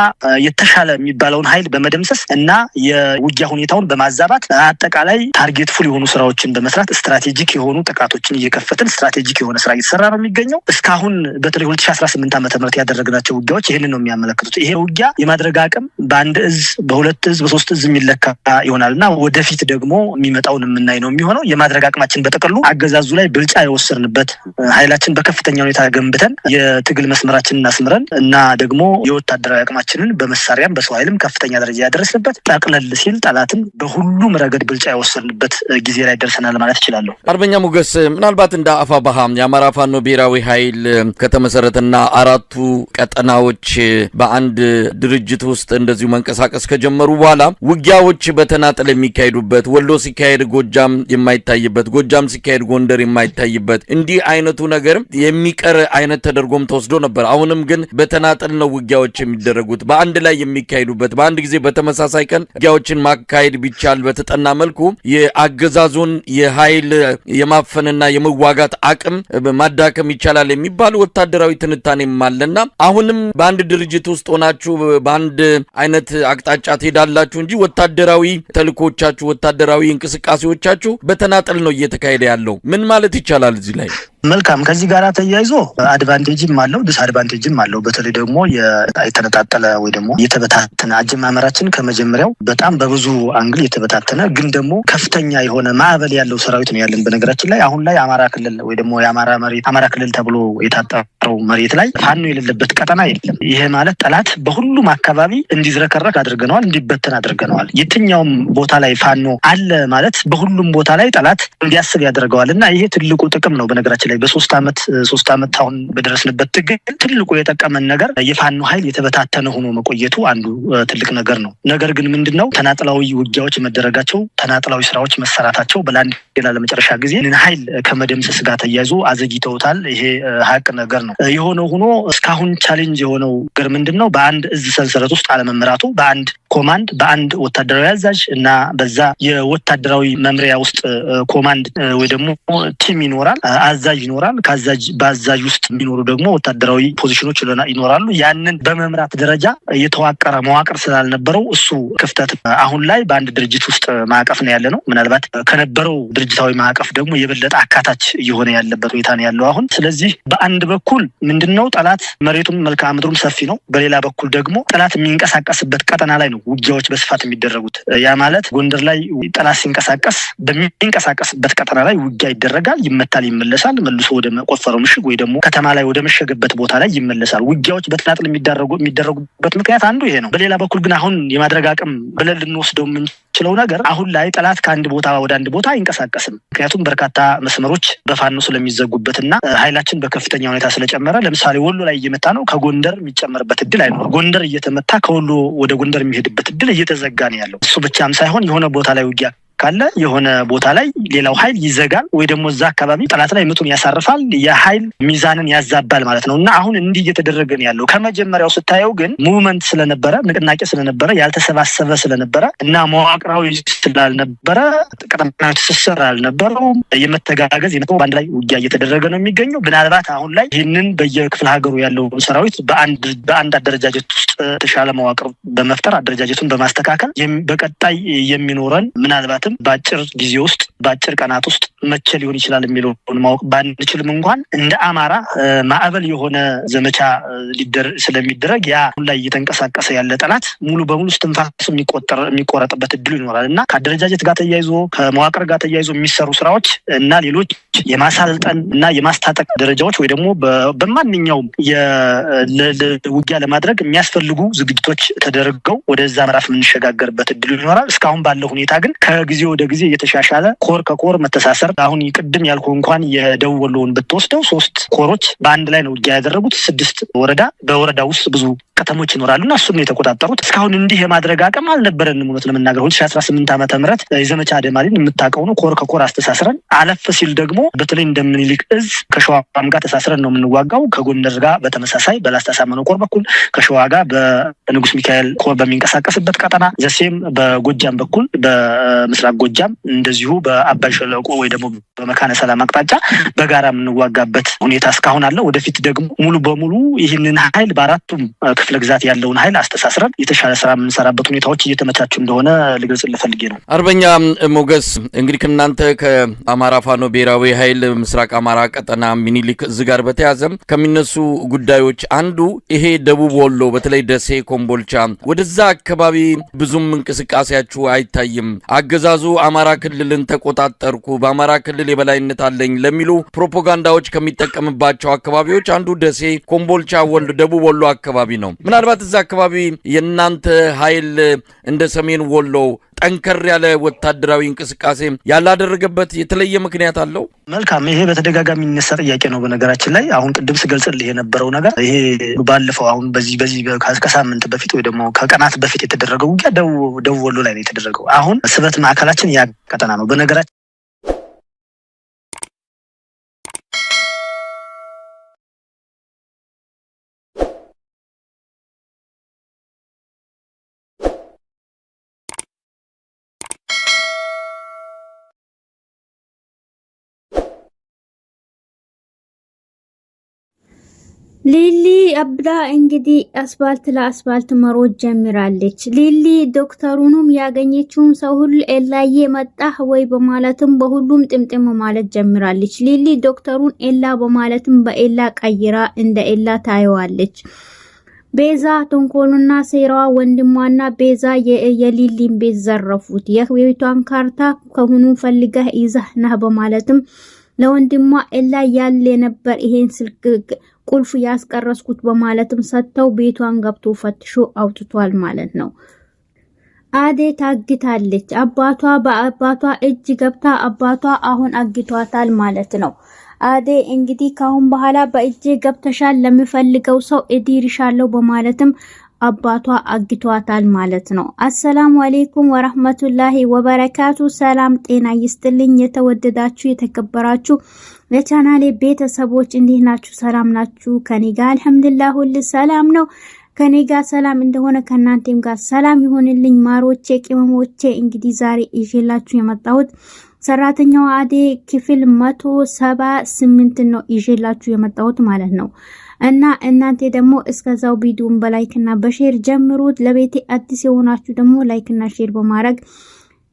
የተሻለ የሚባለውን ኃይል በመደምሰስ እና የውጊያ ሁኔታውን በማዛባት አጠቃላይ ታርጌት ፉል የሆኑ ስራዎችን በመስራት ስትራቴጂክ የሆኑ ጥቃቶችን እየከፈትን ስትራቴጂክ የሆነ ስራ እየተሰራ ነው የሚገኘው። እስካሁን በተለይ 2018 ዓ.ም ያደረግናቸው ውጊያዎች ይህንን ነው የሚያመለክቱት። ይሄ ውጊያ የማድረግ አቅም በ1 እዝ በ2 እዝ በ3 እዝ የሚለካ ይሆናልና ወደፊት ደግሞ የሚመጣውን የምናይ ነው የሚሆነው። የማድረግ አቅማችን በጥቅሉ አገዛዙ ላይ ብልጫ የወሰድንበት፣ ኃይላችን በከፍተኛ ሁኔታ ገንብተን የትግል መስመራችንን አስምረን እና ደግሞ የወታደራዊ አቅማችንን በመሳሪያም በሰው ኃይልም ከፍተኛ ደረጃ ያደረስንበት፣ ጠቅለል ሲል ጠላትን በሁሉም ረገድ ብልጫ የወሰድንበት ጊዜ ላይ ደርሰናል ማለት እችላለሁ። አርበኛ ሞገስ ምናልባት እንደ አፋባሃ የአማራ ፋኖ ብሔራዊ ኃይል ከተመሰረተና 4ቱ ቀጠናዎች በአንድ ድርጅት ውስጥ እንደዚሁ መንቀሳቀስ ከጀመሩ በኋላ ውጊያዎች በተናጠል የሚካሄዱበት፣ ወሎ ሲካሄድ ጎጃም የማይታይበት፣ ጎጃም ሲካሄድ ጎንደር የማይታይበት እንዲህ አይነቱ ነገር የሚቀር አይነት ተደርጎም ተወስዶ ነበር። አሁንም ግን በተናጠል ነው ውጊያዎች የሚደረጉት፣ በአንድ ላይ የሚካሄዱበት፣ በአንድ ጊዜ በተመሳሳይ ቀን ውጊያዎችን ማካሄድ ቢቻል በተጠና መልኩ የአገዛዙን ኃይል የማፈንና የመዋጋት አቅም ማዳከም ይቻላል የሚባል ወታደራዊ ትንታኔም አለና አሁንም በአንድ ድርጅት ውስጥ ሆናችሁ በአንድ አይነት አቅጣጫ ትሄዳላችሁ እንጂ ወታደራዊ ተልኮቻችሁ ወታደራዊ እንቅስቃሴዎቻችሁ በተናጠል ነው እየተካሄደ ያለው። ምን ማለት ይቻላል እዚህ ላይ? መልካም ከዚህ ጋር ተያይዞ አድቫንቴጅም አለው ዲስአድቫንቴጅም አለው። በተለይ ደግሞ የተነጣጠለ ወይ ደግሞ የተበታተነ አጀማመራችን ከመጀመሪያው በጣም በብዙ አንግል የተበታተነ ግን ደግሞ ከፍተኛ የሆነ ማዕበል ያለው ሰራዊት ነው ያለን። በነገራችን ላይ አሁን ላይ አማራ ክልል ወይ ደግሞ የአማራ መሬት አማራ ክልል ተብሎ የታጠረው መሬት ላይ ፋኖ የሌለበት ቀጠና የለም። ይሄ ማለት ጠላት በሁሉም አካባቢ እንዲዝረከረክ አድርገነዋል፣ እንዲበተን አድርገነዋል። የትኛውም ቦታ ላይ ፋኖ አለ ማለት በሁሉም ቦታ ላይ ጠላት እንዲያስብ ያደርገዋል እና ይሄ ትልቁ ጥቅም ነው። በነገራችን በሶስት አመት አሁን በደረስንበት ትግል ትልቁ የጠቀመን ነገር የፋኖ ኃይል የተበታተነ ሆኖ መቆየቱ አንዱ ትልቅ ነገር ነው። ነገር ግን ምንድነው ተናጥላዊ ውጊያዎች መደረጋቸው ተናጥላዊ ስራዎች መሰራታቸው በላንድ ለመጨረሻ ጊዜ ኃይል ከመደምሰስ ጋር ተያይዞ አዘግይተውታል። ይሄ ሀቅ ነገር ነው። የሆነው ሆኖ እስካሁን ቻሌንጅ የሆነው ነገር ምንድነው በአንድ እዝ ሰንሰለት ውስጥ አለመመራቱ በአንድ ኮማንድ በአንድ ወታደራዊ አዛዥ እና በዛ የወታደራዊ መምሪያ ውስጥ ኮማንድ ወይ ደግሞ ቲም ይኖራል፣ አዛዥ ይኖራል። ከአዛዥ በአዛዥ ውስጥ የሚኖሩ ደግሞ ወታደራዊ ፖዚሽኖች ይኖራሉ። ያንን በመምራት ደረጃ የተዋቀረ መዋቅር ስላልነበረው እሱ ክፍተት አሁን ላይ በአንድ ድርጅት ውስጥ ማዕቀፍ ነው ያለ ነው። ምናልባት ከነበረው ድርጅታዊ ማዕቀፍ ደግሞ የበለጠ አካታች እየሆነ ያለበት ሁኔታ ነው ያለው አሁን። ስለዚህ በአንድ በኩል ምንድነው ጠላት መሬቱም መልክዓ ምድሩም ሰፊ ነው። በሌላ በኩል ደግሞ ጠላት የሚንቀሳቀስበት ቀጠና ላይ ነው ውጊያዎች በስፋት የሚደረጉት። ያ ማለት ጎንደር ላይ ጠላት ሲንቀሳቀስ በሚንቀሳቀስበት ቀጠና ላይ ውጊያ ይደረጋል፣ ይመታል፣ ይመለሳል፣ መልሶ ወደ መቆፈረው ምሽግ ወይ ደግሞ ከተማ ላይ ወደ መሸገበት ቦታ ላይ ይመለሳል። ውጊያዎች በተናጥል የሚደረጉበት ምክንያት አንዱ ይሄ ነው። በሌላ በኩል ግን አሁን የማድረግ አቅም ብለን ልንወስደው የምንችለው ነገር አሁን ላይ ጠላት ከአንድ ቦታ ወደ አንድ ቦታ አይንቀሳቀስም። ምክንያቱም በርካታ መስመሮች በፋኖ ስለሚዘጉበትና ኃይላችን በከፍተኛ ሁኔታ ስለጨመረ ለምሳሌ ወሎ ላይ እየመታ ነው፣ ከጎንደር የሚጨመርበት እድል አይኖርም። ጎንደር እየተመታ ከወሎ ወደ ጎንደር የሚሄድበት እድል እየተዘጋ ነው ያለው። እሱ ብቻም ሳይሆን የሆነ ቦታ ላይ ውጊያ ካለ የሆነ ቦታ ላይ ሌላው ኃይል ይዘጋል ወይ ደግሞ እዛ አካባቢ ጠላት ላይ ምቱን ያሳርፋል፣ የኃይል ሚዛንን ያዛባል ማለት ነው እና አሁን እንዲህ እየተደረገ ነው ያለው። ከመጀመሪያው ስታየው ግን ሙቭመንት ስለነበረ ንቅናቄ ስለነበረ ያልተሰባሰበ ስለነበረ እና መዋቅራዊ ስላልነበረ ቀጠናዊ ትስስር አልነበረው የመተጋገዝ በአንድ ላይ ውጊያ እየተደረገ ነው የሚገኘው። ምናልባት አሁን ላይ ይህንን በየክፍለ ሀገሩ ያለው ሰራዊት በአንድ አደረጃጀት ውስጥ ተሻለ መዋቅር በመፍጠር አደረጃጀቱን በማስተካከል በቀጣይ የሚኖረን ምናልባትም በአጭር ጊዜ ውስጥ በአጭር ቀናት ውስጥ መቼ ሊሆን ይችላል የሚለውን ማወቅ ባንችልም እንኳን እንደ አማራ ማዕበል የሆነ ዘመቻ ስለሚደረግ ያ አሁን ላይ እየተንቀሳቀሰ ያለ ጠላት ሙሉ በሙሉ እስትንፋሱ የሚቆረጥበት እድሉ ይኖራል እና ከአደረጃጀት ጋር ተያይዞ ከመዋቅር ጋር ተያይዞ የሚሰሩ ስራዎች እና ሌሎች የማሳልጠን እና የማስታጠቅ ደረጃዎች ወይ ደግሞ በማንኛውም ውጊያ ለማድረግ የሚያስፈልጉ ዝግጅቶች ተደርገው ወደዛ ምዕራፍ የምንሸጋገርበት እድሉ ይኖራል። እስካሁን ባለው ሁኔታ ግን ከጊዜ ወደ ጊዜ እየተሻሻለ ኮር ከኮር መተሳሰር አሁን ቅድም ያልኩ እንኳን የደቡብ ወሎውን ብትወስደው 3 ኮሮች በአንድ ላይ ነው ውጊያ ያደረጉት። 6 ወረዳ በወረዳ ውስጥ ብዙ ከተሞች ይኖራሉና እሱን ነው የተቆጣጠሩት። እስካሁን እንዲህ የማድረግ አቅም አልነበረንም። እውነት ለመናገር 2018 ዓመተ ምህረት የዘመቻ አደማሊን የምታውቀው ነው። ኮር ከኮር አስተሳስረን አለፍ ሲል ደግሞ በተለይ እንደምንልክ እዝ ከሸዋም ጋር ተሳስረን ነው የምንዋጋው። ከጎንደር ጋር በተመሳሳይ በላስታ ሳመነው ኮር በኩል ከሸዋ ጋር በንጉስ ሚካኤል ኮር በሚንቀሳቀስበት ቀጠና ዘሴም በጎጃም በኩል በምስራቅ ጎጃም እንደዚሁ በአባይ ሸለቆ ወይ ደግሞ በመካነ ሰላም አቅጣጫ በጋራ የምንዋጋበት ሁኔታ እስካሁን አለ። ወደፊት ደግሞ ሙሉ በሙሉ ይህንን ኃይል በአራቱም ክፍለ ግዛት ያለውን ኃይል አስተሳስረን የተሻለ ስራ የምንሰራበት ሁኔታዎች እየተመቻቹ እንደሆነ ልገልጽልህ ፈልጌ ነው። አርበኛ ሞገስ እንግዲህ ከእናንተ ከአማራ ፋኖ ብሔራዊ ኃይል ምስራቅ አማራ ቀጠና ሚኒሊክ እዝ ጋር በተያያዘ ከሚነሱ ጉዳዮች አንዱ ይሄ ደቡብ ወሎ በተለይ ደሴ፣ ኮምቦልቻ ወደዛ አካባቢ ብዙም እንቅስቃሴያችሁ አይታይም። አገዛዙ አማራ ክልልን ተቆጣጠርኩ በአማራ ክልል የበላይነት አለኝ ለሚሉ ፕሮፓጋንዳዎች ከሚጠቀምባቸው አካባቢዎች አንዱ ደሴ፣ ኮምቦልቻ፣ ደቡብ ወሎ አካባቢ ነው። ምናልባት እዛ አካባቢ የእናንተ ኃይል እንደ ሰሜን ወሎ ጠንከር ያለ ወታደራዊ እንቅስቃሴ ያላደረገበት የተለየ ምክንያት አለው? መልካም፣ ይሄ በተደጋጋሚ የሚነሳ ጥያቄ ነው። በነገራችን ላይ አሁን ቅድም ስገልጽልህ የነበረው ነገር ይሄ ባለፈው አሁን በዚህ ከሳምንት በፊት ወይ ደግሞ ከቀናት በፊት የተደረገው ውጊያ ደቡብ ወሎ ላይ ነው የተደረገው። አሁን ስበት ማዕከላችን ያ ቀጠና ነው። በነገራችን ሊሊ አብዳ እንግዲህ አስፋልት ለአስፋልት መሮጥ ጀምራለች። ሊሊ ዶክተሩንም ያገኘችውን ሰው ሁሉ ኤላዬ መጣህ ወይ በማለትም በሁሉም ጥምጥም ማለት ጀምራለች። ሊሊ ዶክተሩን ኤላ በማለትም በኤላ ቀይራ እንደ ኤላ ታየዋለች። ቤዛ ተንኮሉና ሴራዋ ወንድሟና ቤዛ የሊሊን ቤት ዘረፉት። የቤቷን ካርታ ከሁኑ ፈልገህ ይዘህ ነህ በማለትም ለወንድሟ ኤላ ያለ ነበር ይሄን ስልክ ቁልፍ ያስቀረስኩት በማለትም ሰጥተው ቤቷን ገብቶ ፈትሾ አውጥቷል ማለት ነው። አዴ ታግታለች። አባቷ በአባቷ እጅ ገብታ አባቷ አሁን አግቷታል ማለት ነው። አዴ እንግዲህ ካሁን በኋላ በእጄ ገብተሻል ለምፈልገው ሰው እዲርሻለሁ በማለትም አባቷ አግቷታል ማለት ነው። አሰላሙ አለይኩም ወራህመቱላሂ ወበረካቱ። ሰላም ጤና ይስጥልኝ የተወደዳችሁ የተከበራችሁ ለቻናሌ ቤተሰቦች እንዴት ናችሁ? ሰላም ናችሁ? ከኔ ጋር አልሐምዱሊላህ ሁሉ ሰላም ነው። ከኔ ጋር ሰላም እንደሆነ ከናንተም ጋር ሰላም ይሁንልኝ ማሮቼ ቅመሞቼ። እንግዲህ ዛሬ ይዤላችሁ የመጣሁት ሰራተኛዋ አደይ ክፍል 178 ነው ይዤላችሁ የመጣሁት ማለት ነው። እና እናንተ ደግሞ እስከዛው ቪዲዮን በላይክ እና በሼር ጀምሩት። ለቤቴ አዲስ የሆናችሁ ደግሞ ላይክ እና ሼር በማድረግ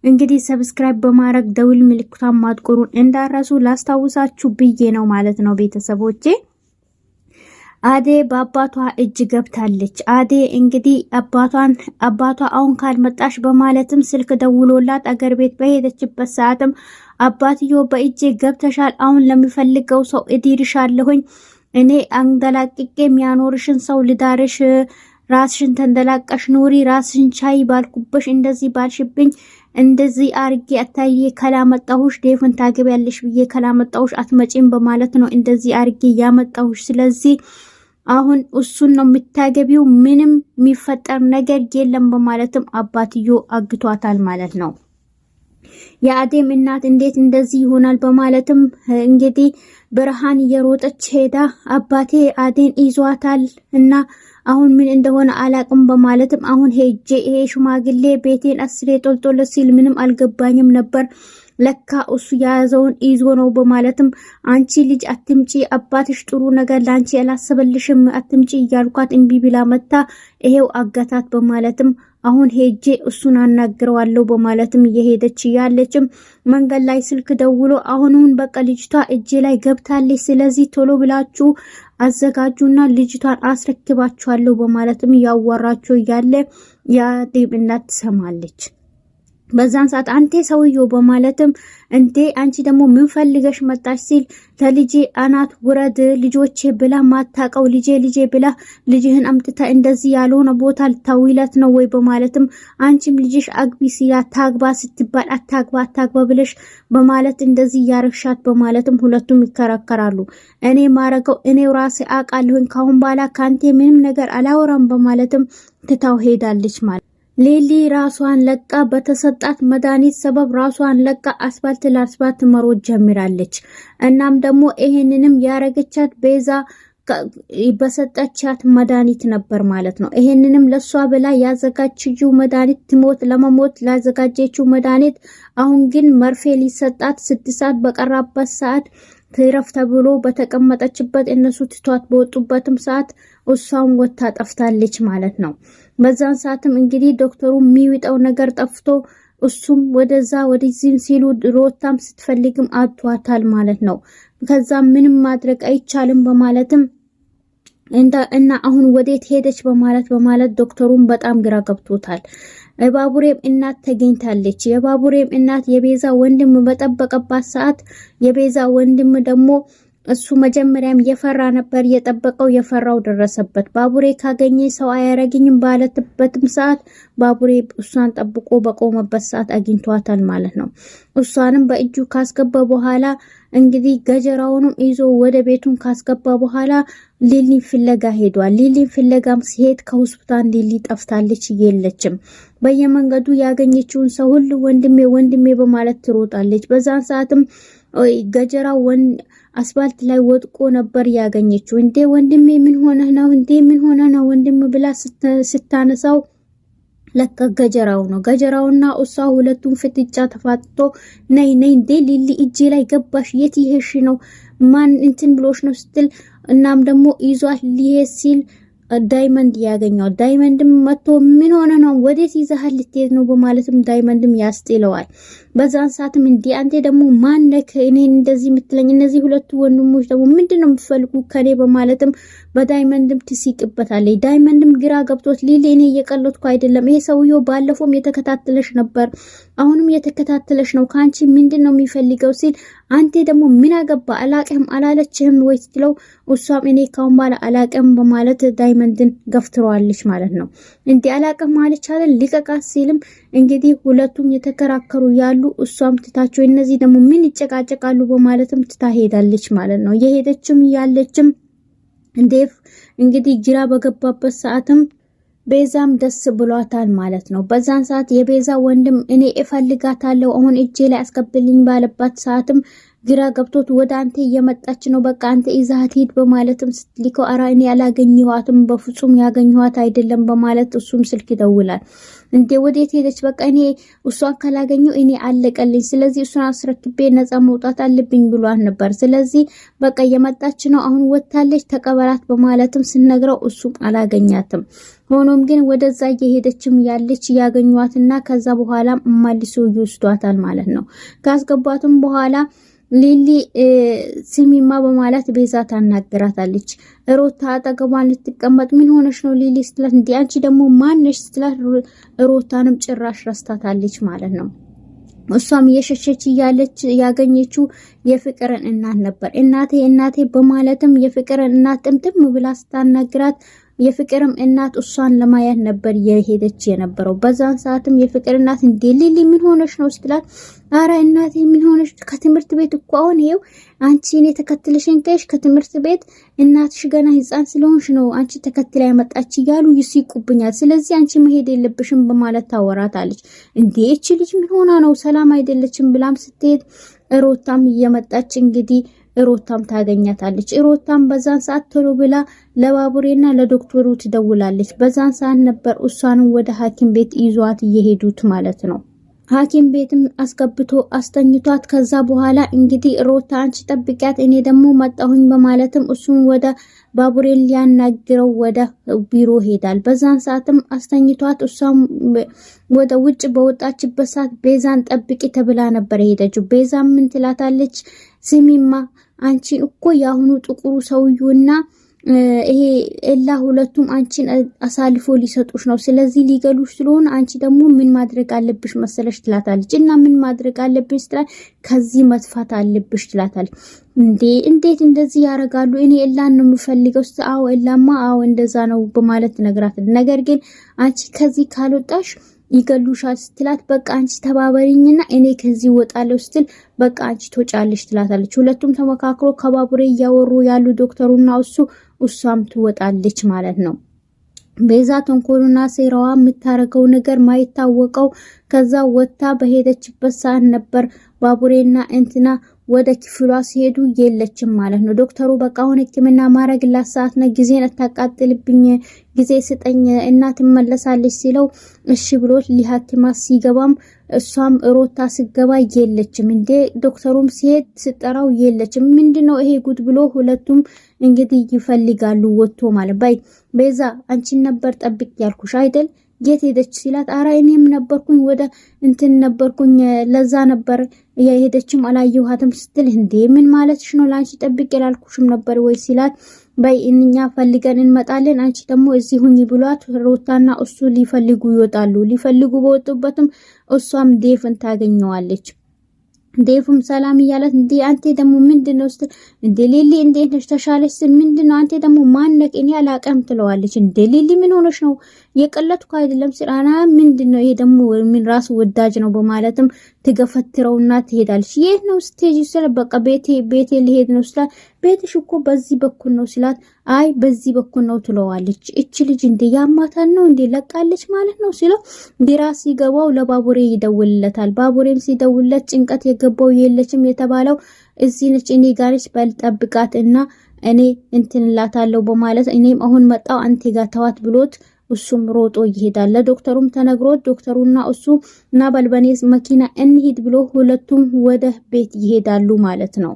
እንግዲህ ሰብስክራይብ በማድረግ ደውል ምልክቷን ማጥቆሩን እንዳረሱ ላስታውሳችሁ ብዬ ነው ማለት ነው ቤተሰቦቼ። አደይ በአባቷ እጅ ገብታለች። አደይ እንግዲህ አባቷ አሁን ካልመጣሽ በማለትም ስልክ ደውሎላት አገር ቤት በሄደችበት ሰዓትም አባትዮ በእጄ ገብተሻል፣ አሁን ለሚፈልገው ሰው እዲርሻለሁኝ፣ እኔ አንደላቅቄ የሚያኖርሽን ሰው ልዳርሽ፣ ራስሽን ተንደላቀሽ ኑሪ፣ ራስሽን ቻይ ባልኩበሽ እንደዚህ ባልሽብኝ እንደዚህ አርጌ አታዬ ከላመጣሁሽ ዴፍን ታገቢያለሽ ብዬ ከላመጣሁሽ አትመጪም በማለት ነው እንደዚህ አርጌ ያመጣሁሽ። ስለዚህ አሁን እሱን ነው የምታገቢው፣ ምንም የሚፈጠር ነገር የለም በማለትም አባትዮ አግቷታል ማለት ነው። የአዴም እናት እንዴት እንደዚህ ይሆናል በማለትም እንግዲህ ብርሃን እየሮጠች ሄዳ አባቴ አዴን ይዟታል እና አሁን ምን እንደሆነ አላቅም በማለትም አሁን ሄጄ ይሄ ሽማግሌ ቤቴን አስሬ ጦልጦሎ ሲል ምንም አልገባኝም ነበር፣ ለካ እሱ ያዘውን ይዞ ነው በማለትም አንቺ ልጅ አትምጪ፣ አባትሽ ጥሩ ነገር ላንቺ ያላሰበልሽም አትምጪ እያልኳት እምቢ ብላ መታ ይሄው አጋታት በማለትም አሁን ሄጄ እሱን አናግረዋለሁ በማለትም እየሄደች ያለችም መንገድ ላይ ስልክ ደውሎ አሁኑን በቃ ልጅቷ እጄ ላይ ገብታለች፣ ስለዚህ ቶሎ ብላችሁ አዘጋጁና ልጅቷን አስረክባችኋለሁ በማለትም ያዋራቸው ያለ የአዴም እናት ትሰማለች። በዛን ሰዓት አንተ ሰውየው በማለትም እንዴ አንቺ ደግሞ ምን ፈልገሽ መጣሽ ሲል ለልጄ አናት ውረድ ልጆቼ ብላ ማታቀው ልጄ ብላ ልጅህን አምጥታ እንደዚህ ያልሆነ ቦታ ልታዊለት ነው ወይ በማለትም አንቺም ልጅሽ አግቢ ሲያ ታግባ ስትባል አታግባ ብለሽ በማለት እንደዚህ ያረክሻት በማለትም ሁለቱም ይከራከራሉ። እኔ ማረገው እኔው ራሴ አቃለሁኝ ካሁን በኋላ ካንተ ምንም ነገር አላወራም በማለትም ትታው ሄዳለች ማለት። ሊሊ ራሷን ለቃ በተሰጣት መድኃኒት ሰበብ ራሷን ለቃ አስፋልት ለአስፋልት መሮጥ ጀምራለች። እናም ደግሞ ይሄንንም ያረገቻት ቤዛ በሰጠቻት መድኃኒት ነበር ማለት ነው። ይሄንንም ለሷ ብላ ያዘጋጀችው መድኃኒት ለመሞት ላዘጋጀችው መድኃኒት አሁን ግን መርፌ ሊሰጣት 6 ሰዓት በቀራበት ሰዓት ትረፍ ተብሎ በተቀመጠችበት እነሱ ትቷት በወጡበትም ሰዓት እሷም ወጣ ጠፍታለች ማለት ነው። በዛን ሰዓትም እንግዲህ ዶክተሩ የሚውጠው ነገር ጠፍቶ እሱም ወደዛ ወደዚህም ሲሉ ሮታም ስትፈልግም አጥቷታል ማለት ነው። ከዛ ምንም ማድረግ አይቻልም በማለትም እና አሁን ወዴት ሄደች በማለት ዶክተሩም በጣም ግራ ገብቶታል። የባቡሬም እናት ተገኝታለች። የባቡሬም እናት የቤዛ ወንድም በጠበቀባት ሰዓት የቤዛ ወንድም ደግሞ እሱ መጀመሪያም የፈራ ነበር የጠበቀው፣ የፈራው ደረሰበት። ባቡሬ ካገኘ ሰው አያረግኝም ባለትበትም ሰዓት ባቡሬ እሷን ጠብቆ በቆመበት ሰዓት አግኝቷታል ማለት ነው። እሷንም በእጁ ካስገባ በኋላ እንግዲህ ገጀራውንም ይዞ ወደ ቤቱን ካስገባ በኋላ ሊሊ ፍለጋ ሄዷል። ሊሊ ፍለጋም ሲሄድ ከሆስፒታል ሊሊ ጠፍታለች፣ የለችም። በየመንገዱ ያገኘችውን ሰው ሁሉ ወንድሜ በማለት ትሮጣለች። በዛን ሰዓትም ገጀራው አስፋልት ላይ ወጥቆ ነበር ያገኘችው። እንዴ ወንድሜ ምን ሆነ ነው? እንዴ ምን ሆነ ነው ወንድም ብላ ስታነሳው ለካ ገጀራው ነው። ገጀራውና እሷ ሁለቱም ፍጥጫ ተፋጥቶ ነይ እንዴ ሊሊ እጄ ላይ ገባሽ የት ይሄሽ ነው ማን እንትን ብሎሽ ነው ስትል እናም ደግሞ ይዟት ሊሄድ ሲል ዳይመንድ ያገኘው ዳይመንድም መጥቶ ምን ሆነ ነው ወዴት ይዘሃል ልትሄድ ነው በማለትም ዳይመንድም ያስጥለዋል። በዛን ሰዓትም እንዴ አንተ ደግሞ ማን ነህ እኔ እንደዚህ የምትለኝ እነዚህ ሁለቱ ወንድሞች ደግሞ ምንድነው የምትፈልጉ ከኔ በማለትም በዳይመንድም ትሲቅበታለች። ዳይመንድም ግራ ገብቶት ሊሊ እኔ እየቀለድኩ አይደለም ይሄ ሰውየው ባለፈውም የተከታተለሽ ነበር አሁንም የተከታተለሽ ነው ካንቺ ምንድነው የሚፈልገው ሲል አንተ ደግሞ ምን አገባ አላቀም አላለችህም ወይ ስትለው እሷም እኔ ካሁን በኋላ አላቀም በማለት ዳይመንድን ገፍትሯለች ማለት ነው። እንዴ አላቀም ማለች አይደል ሊቀቃት ሲልም እንግዲህ ሁለቱም የተከራከሩ ያሉ እሷም ትታቸው እነዚህ ደግሞ ምን ይጨቃጨቃሉ በማለትም ትታሄዳለች ማለት ነው። የሄደችም ያለችም ዴቭ እንግዲህ ግራ በገባበት ሰዓትም ቤዛም ደስ ብሏታል ማለት ነው። በዛን ሰዓት የቤዛ ወንድም እኔ እፈልጋታለሁ አሁን እጄ ላይ አስቀብልኝ ባለባት ሰዓትም ግራ ገብቶት ወደ አንተ እየመጣች ነው በቃ አንተ ይዛት ሂድ በማለትም ስትልከው አራ እኔ ያላገኘኋትም በፍጹም ያገኘኋት አይደለም በማለት እሱም ስልክ ይደውላል። እንዴ ወዴት ሄደች በቃ እኔ እሷን ካላገኘው እኔ አለቀልኝ ስለዚህ እሷን አስረክቤ ነፃ መውጣት አለብኝ ብሏት ነበር። ስለዚህ በቃ እየመጣች ነው አሁን ወጣለች ተቀበላት በማለትም ስነግረው እሱም አላገኛትም። ሆኖም ግን ወደዛ እየሄደችም ያለች ያገኙዋትና ከዛ በኋላ ማልሶ ይወስዷታል ማለት ነው። ካስገባቱም በኋላ ሊሊ ስሚማ በማለት ቤዛ ታናግራታለች። ሮታ አጠገቧን ልትቀመጥ ምን ሆነሽ ነው ሊሊ ስትላት እንዴ አንቺ ደግሞ ማንሽ ስትላት ሮታንም ጭራሽ ረስታታለች ማለት ነው። እሷም የሸሸች ያለች ያገኘችው የፍቅርን እናት ነበር። እናቴ በማለትም የፍቅርን እናት ጥምጥም ብላ ስታናግራት የፍቅርም እናት እሷን ለማየት ነበር የሄደች የነበረው። በዛን ሰዓትም የፍቅር እናት እንዴ ሊሊ ምን ሆነሽ ነው ስትላት አረ እናቴ ምን ሆነሽ ከትምህርት ቤት እኮ አሁን ይሄው አንቺ እኔ ተከትለሽን ከሽ ከትምህርት ቤት እናትሽ ገና ህፃን ስለሆንሽ ነው አንቺ ተከትላ ያመጣች ይያሉ ይስቁብኛል ስለዚህ አንቺ መሄድ የለብሽም በማለት ታወራታለች። እንዴ እቺ ልጅ ምን ሆና ነው ሰላም አይደለችም ብላም ስትሄድ ሮታም እየመጣች እንግዲህ ሮታም ታገኛታለች። ሮታም በዛን ሰዓት ቶሎ ብላ ለባቡሬና ለዶክተሩ ትደውላለች። በዛን ሰዓት ነበር እሷን ወደ ሐኪም ቤት ይዟት እየሄዱት ማለት ነው። ሐኪም ቤትም አስገብቶ አስተኝቷት ከዛ በኋላ እንግዲህ ሮታ አንቺ ጠብቂያት እኔ ደግሞ መጣሁኝ በማለትም እሱን ወደ ባቡሬን ሊያናግረው ወደ ቢሮ ሄዳል። በዛን ሰዓትም አስተኝቷት እሷም ወደ ውጭ በወጣችበት ሰዓት ቤዛን ጠብቂ ተብላ ነበር ሄደችው። ቤዛም ምን ትላታለች ስሚማ አንቺን እኮ ያሁኑ ጥቁሩ ሰውዩና ይሄ ኤላ ሁለቱም አንቺን አሳልፎ ሊሰጡሽ ነው ስለዚህ ሊገሉሽ ስለሆነ አንቺ ደግሞ ምን ማድረግ አለብሽ መሰለሽ ትላታለች። እና ምን ማድረግ አለብሽ ትላል ከዚህ መጥፋት አለብሽ ትላታለች። እንዴት እንደዚህ ያረጋሉ እኔ ኤላን ነው የምፈልገው አዎ ኤላማ አዎ እንደዛ ነው በማለት ነግራታለች። ነገር ግን አንቺ ከዚህ ካልወጣሽ ይገሉሻል ስትላት በቃ አንቺ ተባበሪኝና እኔ ከዚህ ወጣለሁ ስትል በቃ አንቺ ትወጫለሽ ትላታለች። ሁለቱም ተመካክሮ ከባቡሬ ያወሩ ያሉ ዶክተሩና እሷም ትወጣለች ማለት ነው። ቤዛ ተንኮሉና ሴራዋ የምታረገው ነገር ማይታወቀው ከዛ ወጣ በሄደችበት ሰዓት ነበር ባቡሬና እንትና ወደ ክፍሏ ሲሄዱ የለችም ማለት ነው። ዶክተሩ በቃ አሁን ህክምና ማረግላት ሰዓት ነው ጊዜን አታቃጥልብኝ ጊዜ ስጠኝ እናት መለሳለች ሲለው እሺ ብሎ ሊሐኪማት ሲገባም እሷም ሮታ ሲገባ የለችም። እንዴ ዶክተሩም ሲሄድ ሲጠራው የለችም። ምንድነው ይሄ ጉድ ብሎ ሁለቱም እንግዲህ ይፈልጋሉ ወጥቶ ማለት ባይ ቤዛ አንቺን ነበር ጠብቅ ያልኩሽ አይደል የት ሄደች ሲላት አራ እኔም ነበርኩኝ ወደ እንትን ነበርኩኝ ለዛ ነበር የሄደችም አላየኋትም ስትል እንዴ ምን ማለትሽ ነው ላንቺ ጠብቅ ያልኩሽም ነበር ወይ ሲላት ባይ እኛ ፈልገን እንመጣለን አንቺ ደግሞ እዚህ ሁኚ ብሏት ሮታና እሱ ሊፈልጉ ይወጣሉ። ሊፈልጉ በወጡበትም እሷም ዴፍን ታገኘዋለች። ዴፍም ሰላም ይያላት እንዴ አንተ ደግሞ ምንድነው ስትል እንዴ ሊሊ እንዴት ነሽ ተሻለሽ ምንድነው አንተ ደግሞ ማንነቅ እኔ አላቀም ትለዋለች። እንዴ ሊሊ ምን ሆነሽ ነው የቀለጥኩ አይደለም ሲራና ምንድነው ይሄ ደግሞ ምን ራሱ ወዳጅ ነው በማለትም ትገፈትረውና ትሄዳለች። የት ነው ስቴጅ ስለ በቃ ቤቴ ሊሄድ ነው ስላ ቤትሽ እኮ በዚህ በኩል ነው ሲላት አይ በዚህ በኩል ነው ትለዋለች። እቺ ልጅ እንዴ ያማታል ነው እንዴ ለቃለች ማለት ነው ሲለው ግራ ሲገባው ለባቡሬ ይደውልለታል። ባቡሬም ሲደውልለት ጭንቀት የገባው የለችም የተባለው እዚህ ነች እኔ ጋርሽ በልጠብቃት እና እኔ እንትንላታለሁ በማለት እኔም አሁን መጣው አንተ ጋር ተዋት ብሎት እሱም ሮጦ ይሄዳል። ለዶክተሩም ተነግሮት ዶክተሩና እሱ እና በልበኔስ መኪና እንሂድ ብሎ ሁለቱም ወደ ቤት ይሄዳሉ ማለት ነው።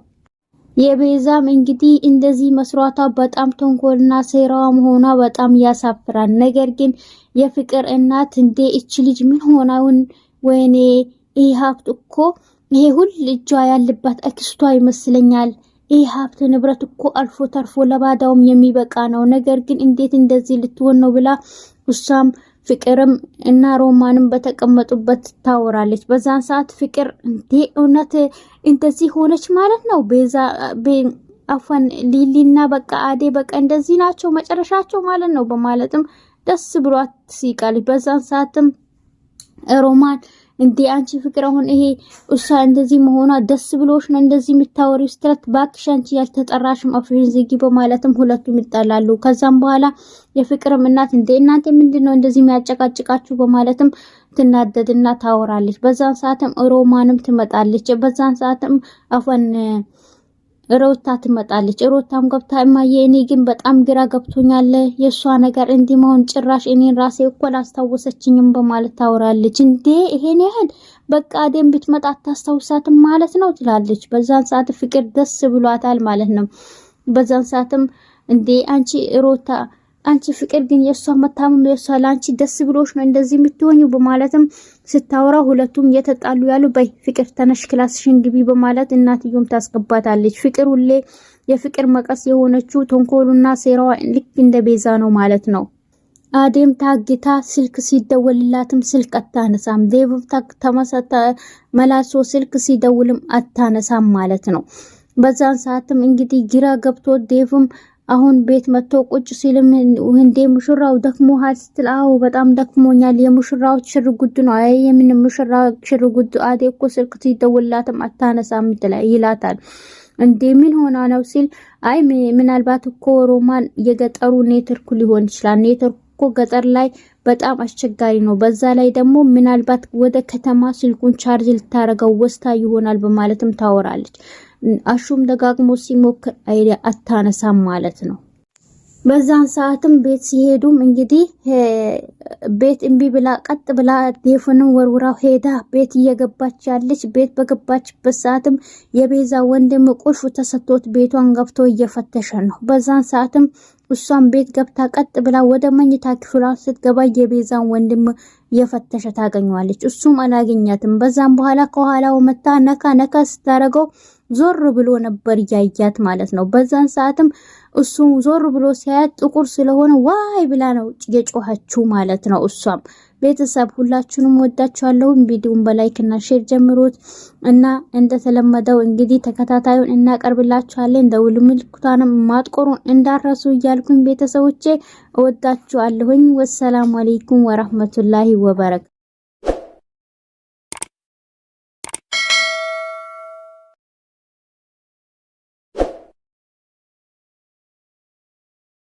የቤዛም እንግዲህ እንደዚህ መስራቷ በጣም ተንኮልና ሴራዋ መሆኗ በጣም ያሳፍራል። ነገር ግን የፍቅር እናት እንዴ እቺ ልጅ ምን ሆናውን ወይኔ ይሄ ሀብት እኮ ይሄ ሁሉ እጇ ያለባት አክስቷ ይመስለኛል። ይሄ ሀብት ንብረት እኮ አልፎ ተርፎ ለባዳውም የሚበቃ ነው። ነገር ግን እንዴት እንደዚህ ልትሆን ነው ብላ እሷም ፍቅርም እና ሮማንም በተቀመጡበት ታወራለች። በዛን ሰዓት ፍቅር እንዴ እውነት እንደዚህ ሆነች ማለት ነው ቤዛ አፈን ሊሊና በቃ አዴ በቃ እንደዚህ ናቸው መጨረሻቸው ማለት ነው በማለትም ደስ ብሏት ሲቃለች። በዛን ሰዓትም ሮማን እንዴ አንቺ ፍቅር አሁን ይሄ እሷ እንደዚህ መሆኗ ደስ ብሎሽ ነው እንደዚህ የምታወሪው ስትላት ባክሽ አንቺ ያልተጠራሽም አፍሽን ዝጊ በማለትም ሁለቱም ይጣላሉ። ከዛም በኋላ የፍቅርም እናት እንዴ እናንተ ምንድነው እንደዚህ የሚያጨቃጭቃችሁ በማለትም ትናደድና ታወራለች። በዛን ሰዓትም ሮማንም ትመጣለች። በዛን ሰዓትም አፈን ሮታ ትመጣለች። ሮታም ገብታ እማዬ እኔ ግን በጣም ግራ ገብቶኛል የሷ ነገር እንዲህ መሆን ጭራሽ እኔን ራሴ እኮ ላስታወሰችኝም በማለት ታወራለች። እንዴ ይሄን ያህል በቃ አደም ብትመጣ አታስታውሳትም ማለት ነው ትላለች። በዛን ሰዓት ፍቅር ደስ ብሏታል ማለት ነው። በዛን ሰዓትም እንዴ አንቺ ሮታ አንቺ ፍቅር ግን የሷ መታመም የሷ ላንቺ ደስ ብሎሽ ነው እንደዚህ የምትሆኙ በማለትም ስታወራ ሁለቱም የተጣሉ ያሉ በይ ፍቅር ተነሽ ክላስሽን ግቢ በማለት እናትዮም ታስገባታለች። ፍቅር ሁሌ የፍቅር መቀስ የሆነችው ተንኮሉና ሴራዋ ልክ እንደ ቤዛ ነው ማለት ነው። አዴም ታግታ ስልክ ሲደወልላትም ስልክ አታነሳም። ዴቭ ተመሰተ መላሶ ስልክ ሲደውልም አታነሳም ማለት ነው። በዛን ሰዓትም እንግዲህ ግራ ገብቶ ዴቭም አሁን ቤት መጥቶ ቁጭ ሲልም እንዴ ሙሽራው ደክሞሃል ስትል አዎ በጣም ደክሞኛል የሙሽራው ሽርጉድ ነው አይ የምን ሙሽራው ሽርጉድ አዴ እኮ ስልክ ሲደውልላትም አታነሳም ይላታል። እንዴ ምን ሆና ነው ሲል አይ ምናልባት እኮ ሮማን የገጠሩ ኔትወርክ ሊሆን ይችላል ኔትወርክ እኮ ገጠር ላይ በጣም አስቸጋሪ ነው። በዛ ላይ ደግሞ ምናልባት ወደ ከተማ ስልኩን ቻርጅ ልታረገው ወስታ ይሆናል በማለትም ታወራለች። አሹም ደጋግሞ ሲሞክር አይዲያ አታነሳም ማለት ነው። በዛን ሰዓትም ቤት ሲሄዱም እንግዲህ ቤት እምቢ ብላ ቀጥ ብላ ዴፍንም ወርውራው ሄዳ ቤት እየገባች ያለች ቤት በገባችበት ሰዓትም የቤዛ ወንድም ቁልፍ ተሰጥቶት ቤቷን ገብቶ እየፈተሸ ነው። በዛን ሰዓትም እሷም ቤት ገብታ ቀጥ ብላ ወደ መኝታ ክፍሏ ስትገባ የቤዛን ወንድም እየፈተሸ ታገኘዋለች። እሱም አላገኛትም። በዛም በኋላ ከኋላው መታ ነካ ስታረገው ዞር ብሎ ነበር ያያት ማለት ነው። በዛን ሰዓትም እሱ ዞር ብሎ ሲያያት ጥቁር ስለሆነ ዋይ ብላ ነው የጮኸችው ማለት ነው። እሷም ቤተሰብ ሁላችሁንም ወዳችኋለሁ። ቪዲዮውን በላይክ እና ሼር ጀምሩት እና እንደተለመደው እንግዲህ ተከታታዩን እናቀርብላችኋለን። ደውል ምልክቱንም ማጥቆሩን እንዳረሱ እያልኩኝ ቤተሰቦቼ እወዳችኋለሁኝ። ወሰላሙ አለይኩም ወራህመቱላሂ ወበረካቱ።